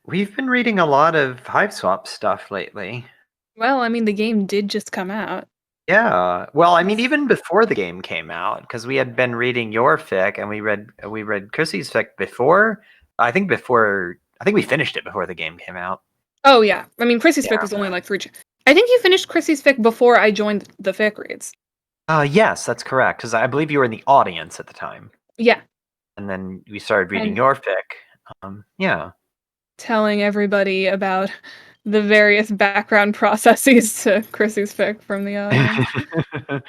We've been reading a lot of Hiveswap stuff lately. Well, I mean, the game did just come out. Yeah. Well, I mean, even before the game came out, because we had been reading your fic and we read Chrissy's fic before. I think we finished it before the game came out. Oh yeah, I mean, Chrissy's fic Yeah. was only like I think you finished Chrissy's fic before I joined the fic reads. Yes, that's correct. Because I believe you were in the audience at the time, Yeah, and then we started reading and your fic. Yeah. telling everybody about the various background processes to Chrissy's fic from the audience.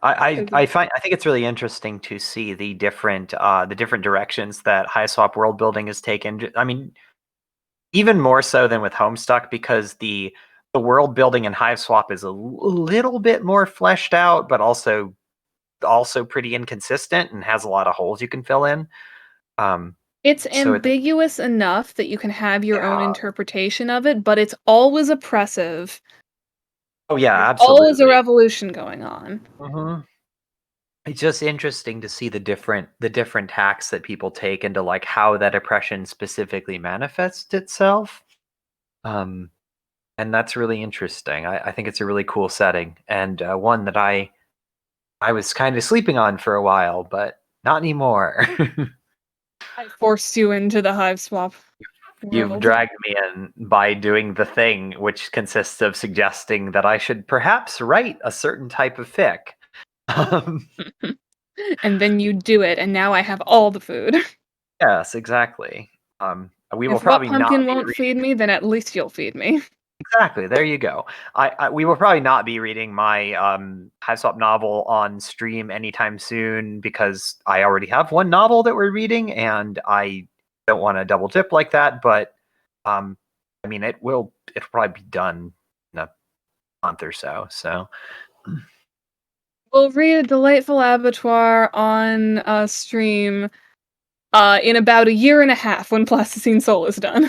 I think it's really interesting to see the different directions that Hiveswap world building has taken. I mean, even more so than with Homestuck, because the world building in Hiveswap is a little bit more fleshed out, but also pretty inconsistent and has a lot of holes you can fill in. It's So it ambiguous enough that you can have your own Yeah. interpretation of it, but it's always oppressive. Oh yeah, There's always a absolutely. revolution going on. hmm It's just interesting to see the different tacks that people take into like how that oppression specifically manifests itself. Um, and that's really interesting. I think it's a really cool setting, and one that I was kind of sleeping on for a while, but not anymore. I forced you into the Hive Swap You've world. dragged me in by doing the thing, which consists of suggesting that I should perhaps write a certain type of fic. Um, And then you do it, and now I have all the food. yes, exactly. We will If What probably not Pumpkin be won't feed me, then at least you'll feed me. exactly. There you go. We will probably not be reading my Hiveswap novel on stream anytime soon because I already have one novel that we're reading, and I don't want to double dip like that. But um, I mean, it'll probably be done in a month or so. So We'll read a delightful abattoir on stream in about a year and a half when Plasticine Soul is done.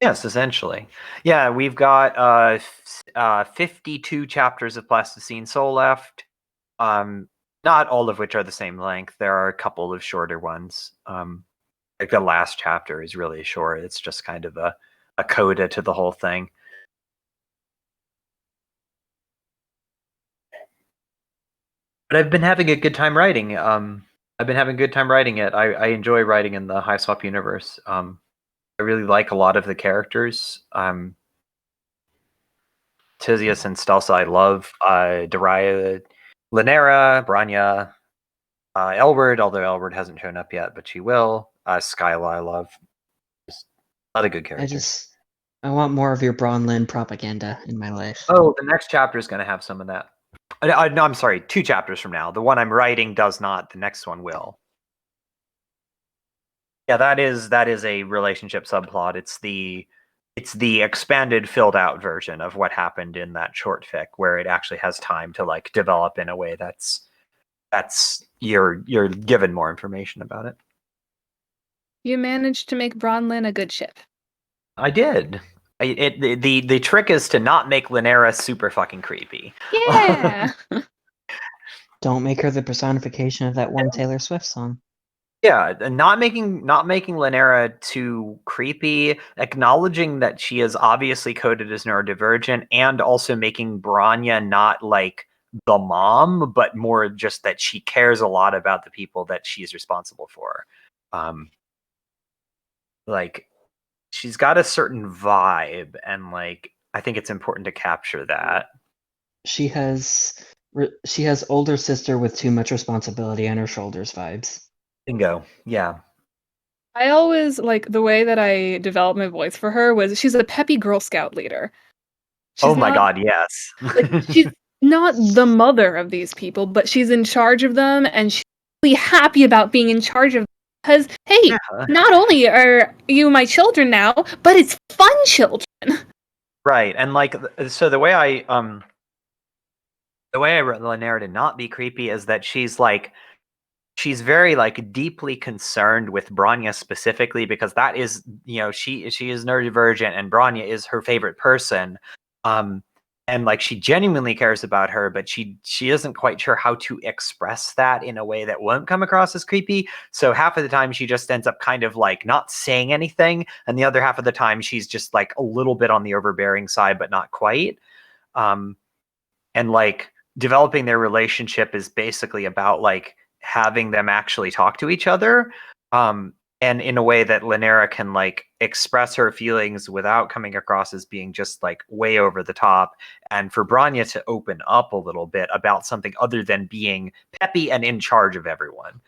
yes, essentially, yeah, we've got 52 chapters of Plasticine Soul left. Um, Not all of which are the same length. There are a couple of shorter ones. Like the last chapter is really short. It's just kind of a coda to the whole thing. But I've been having a good time writing. I've been having a good time writing it. I enjoy writing in the High Swap universe. I really like a lot of the characters. Tisius and Stelsa, I love. Daria, Linera, Branya, Elward, although Elward hasn't shown up yet, but she will. Skyla, I love. Just a lot of good I characters. just I want more of your Bronlyn propaganda in my life. Oh, the next chapter is going to have some of that. No, I'm sorry. 2 chapters from now. The one I'm writing does not. The next one will. Yeah, that is a relationship subplot. It's the expanded, filled out version of what happened in that short fic, where it actually has time to like develop in a way that's you're given more information about it. You managed to make Bronlyn a good ship. I did. The trick is to not make Linera super fucking creepy. Yeah. Don't make her the personification of that one Taylor Swift song. Yeah, and not making Linera too creepy, acknowledging that she is obviously coded as neurodivergent, and also making Branya not like the mom, but more just that she cares a lot about the people that she's responsible for. Um, like she's got a certain vibe, and like I think it's important to capture that. She has older sister with too much responsibility on her shoulders vibes. Bingo. Yeah. I always like the way that I developed my voice for her was she's a peppy Girl Scout leader. Oh She's my not God. Yes. she's not the mother of these people, but she's in charge of them and she's really happy about being in charge of them because hey, Yeah. not only are you my children now, but it's fun children. Right. And like so the way I wrote Linera to not be creepy is that she's very like deeply concerned with Branya specifically, because that is, she is neurodivergent and Branya is her favorite person. Um and like she genuinely cares about her, but she isn't quite sure how to express that in a way that won't come across as creepy. So half of the time she just ends up kind of like not saying anything, and the other half of the time she's just like a little bit on the overbearing side, but not quite. And like developing their relationship is basically about like having them actually talk to each other. And in a way that Lynera can like express her feelings without coming across as being just like way over the top, and for Branya to open up a little bit about something other than being peppy and in charge of everyone.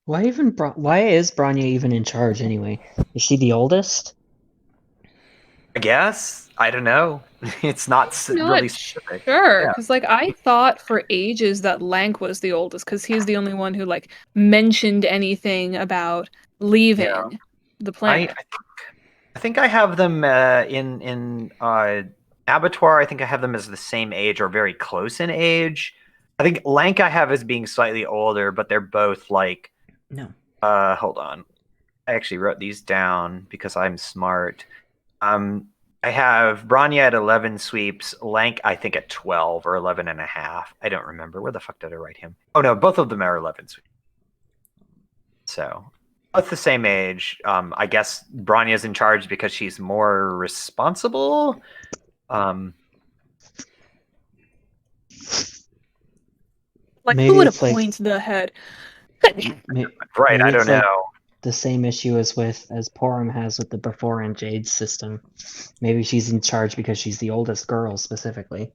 Why is Branya even in charge anyway? Is she the oldest? I guess. I don't know. It's not really Not specific. sure, Yeah. because like I thought for ages that Lank was the oldest, because he's the only one who like mentioned anything about Yeah. leaving the I planet. I think I have them in Abattoir. I think I have them as the same age or very close in age. I think Lank I have as being slightly older, but they're both like. No. Hold on. I actually wrote these down because I'm smart. Um, I have Branya at 11 sweeps, Lank I think at 12 or 11 and a half. I don't remember. Where the fuck did I write him? Oh no, both of them are 11 sweeps. So both the same age. I guess Branya's in charge because she's more responsible. Like Maybe who would it's like appoint the head? Right, maybe I it's don't like know. the same issue as Porum has with the Before and Jade system. Maybe she's in charge because she's the oldest girl specifically.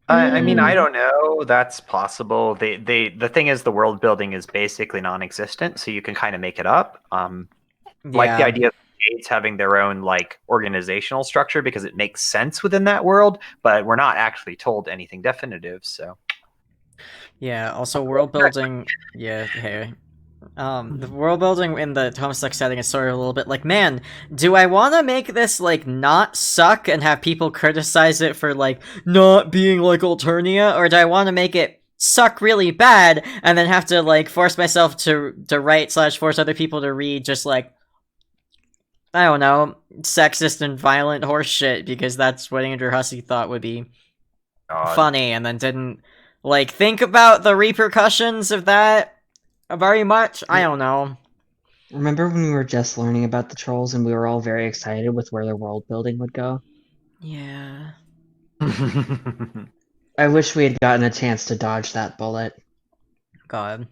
I mean, I Mm. don't know. That's possible. The thing is, the world building is basically non-existent, so you can kind of make it up. Like the Yeah. idea of states having their own like organizational structure because it makes sense within that world, but we're not actually told anything definitive. So Yeah, also world building. Yeah, hey. The world building in the Homestuck setting is sort of a little bit like, man, do I want to make this, like, not suck and have people criticize it for, like, not being like Alternia, or do I want to make it suck really bad and then have to, like, force myself to write / force other people to read just, like, I don't know, sexist and violent horse shit because that's what Andrew Hussey thought would be God. funny and then didn't, like, think about the repercussions of that very much? I don't know. Remember when we were just learning about the trolls and we were all very excited with where their world building would go? Yeah. I wish we had gotten a chance to dodge that bullet. God.